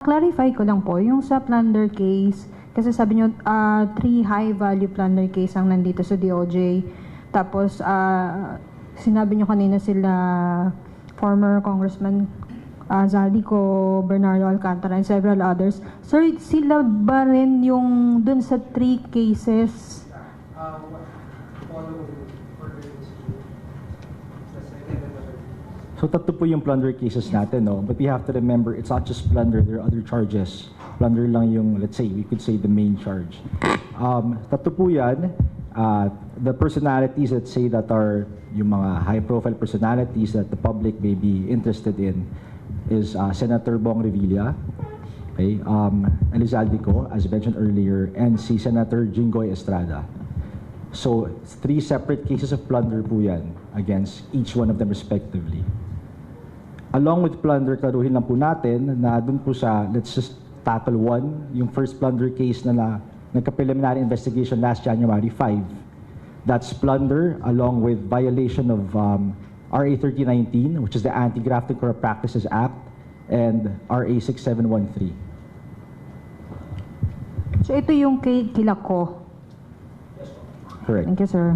Clarify ko lang po, yung sa plunder case, kasi sabi nyo, 3 high-value plunder case ang nandito sa DOJ. Tapos, sinabi nyo kanina sila, former Congressman Zaldico, Bernardo Alcantara, and several others. Sir, sila ba rin yung dun sa 3 cases? So tatlo po yung plunder cases natin, no? But we have to remember, it's not just plunder, there are other charges. Plunder lang yung, let's say, we could say the main charge. Tatlo po yan. The personalities, let's say, that are yung mga high-profile personalities that the public may be interested in is Senator Bong Revilla, okay? Elizalde, as mentioned earlier, and si Senator Jinggoy Estrada. So, 3 separate cases of plunder po yan against each one of them respectively. Along with plunder, klaruhin lang po natin na dun po sa, let's just tackle one, yung first plunder case na nagka-preliminary investigation last January 5. That's plunder along with violation of RA 3019, which is the Anti-Graft and Corrupt Practices Act, and RA 6713. So ito yung kay Kilako. Correct. Thank you, sir.